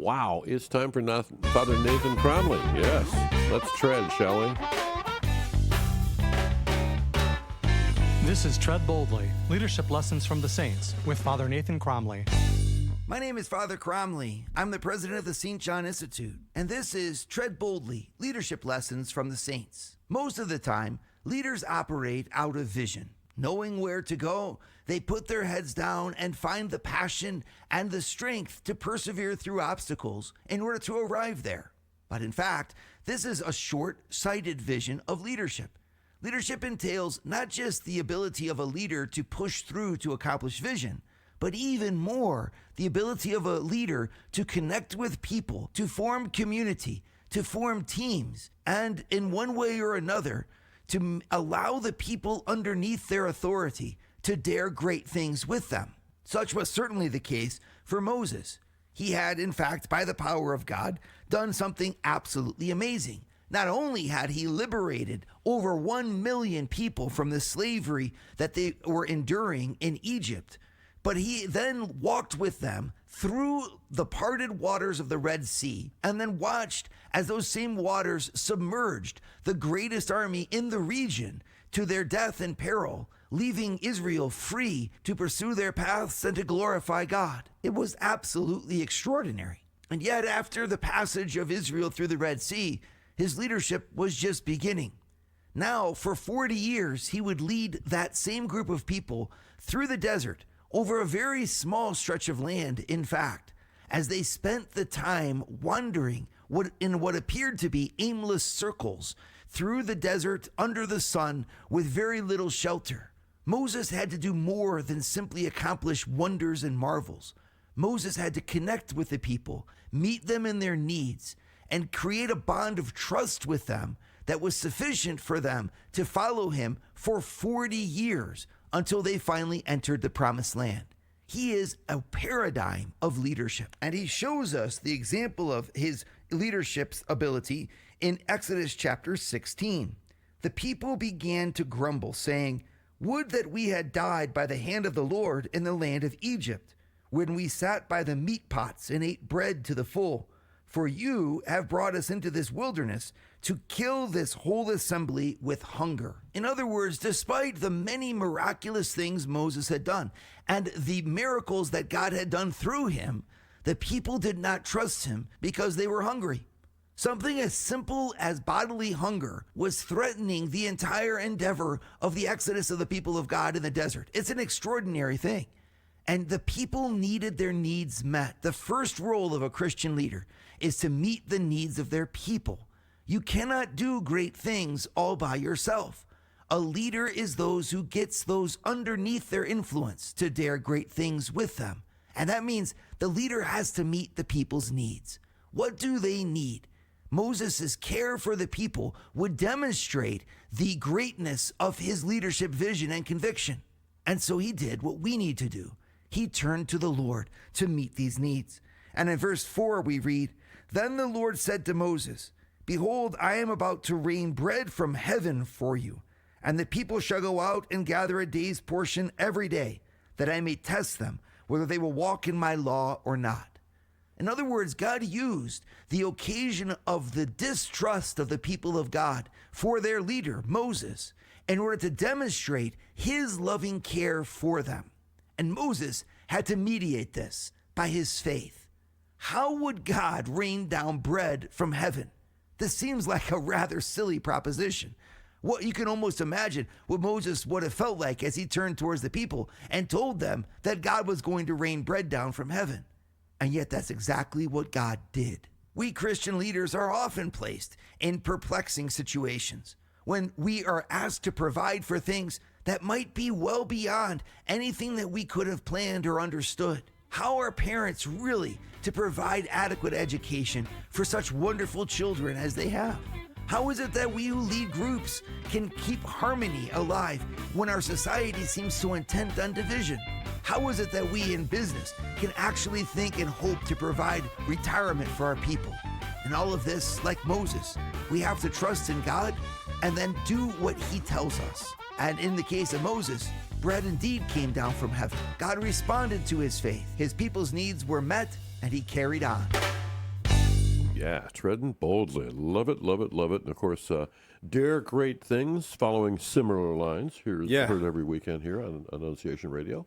Wow, it's time for Father Nathan Cromly. Yes, let's tread, shall we? This is Tread Boldly, Leadership Lessons from the Saints, with Father Nathan Cromly. My name is Father Cromly. I'm the president of the St. John Institute, and this is Tread Boldly, Leadership Lessons from the Saints. Most of the time, leaders operate out of vision. Knowing where to go, they put their heads down and find the passion and the strength to persevere through obstacles in order to arrive there. But in fact, this is a short-sighted vision of leadership. Leadership entails not just the ability of a leader to push through to accomplish vision, but even more, the ability of a leader to connect with people, to form community, to form teams, and in one way or another, to allow the people underneath their authority to dare great things with them. Such was certainly the case for Moses. He had, in fact, by the power of God, done something absolutely amazing. Not only had he liberated over 1 million people from the slavery that they were enduring in Egypt, but he then walked with them through the parted waters of the Red Sea and then watched as those same waters submerged the greatest army in the region to their death and peril, leaving Israel free to pursue their paths and to glorify God. It was absolutely extraordinary. And yet, after the passage of Israel through the Red Sea, his leadership was just beginning. Now, for 40 years, he would lead that same group of people through the desert over a very small stretch of land, in fact, as they spent the time wandering in what appeared to be aimless circles through the desert under the sun with very little shelter. Moses had to do more than simply accomplish wonders and marvels. Moses had to connect with the people, meet them in their needs, and create a bond of trust with them that was sufficient for them to follow him for 40 years until they finally entered the promised land. He is a paradigm of leadership, and he shows us the example of his leadership's ability in Exodus chapter 16. The people began to grumble, saying, "Would that we had died by the hand of the Lord in the land of Egypt, when we sat by the meat pots and ate bread to the full. For you have brought us into this wilderness to kill this whole assembly with hunger." In other words, despite the many miraculous things Moses had done and the miracles that God had done through him, the people did not trust him because they were hungry. Something as simple as bodily hunger was threatening the entire endeavor of the exodus of the people of God in the desert. It's an extraordinary thing. And the people needed their needs met. The first role of a Christian leader is to meet the needs of their people. You cannot do great things all by yourself. A leader is those who gets those underneath their influence to dare great things with them. And that means the leader has to meet the people's needs. What do they need? Moses' care for the people would demonstrate the greatness of his leadership vision and conviction. And so he did what we need to do. He turned to the Lord to meet these needs. And in verse 4 we read, "Then the Lord said to Moses, Behold, I am about to rain bread from heaven for you, and the people shall go out and gather a day's portion every day, that I may test them, whether they will walk in my law or not." In other words, God used the occasion of the distrust of the people of God for their leader, Moses, in order to demonstrate his loving care for them. And Moses had to mediate this by his faith. How would God rain down bread from heaven? This seems like a rather silly proposition. What you can almost imagine what Moses would have felt like as he turned towards the people and told them that God was going to rain bread down from heaven. And yet that's exactly what God did. We Christian leaders are often placed in perplexing situations when we are asked to provide for things that might be well beyond anything that we could have planned or understood. How are parents really to provide adequate education for such wonderful children as they have? How is it that we who lead groups can keep harmony alive when our society seems so intent on division? How is it that we in business can actually think and hope to provide retirement for our people? And all of this, like Moses, we have to trust in God and then do what he tells us. And in the case of Moses, bread indeed came down from heaven. God responded to his faith. His people's needs were met, and he carried on. Yeah, treading boldly. Love it, love it, love it. And of course, dare great things following similar lines. Heard every weekend here on Annunciation Radio.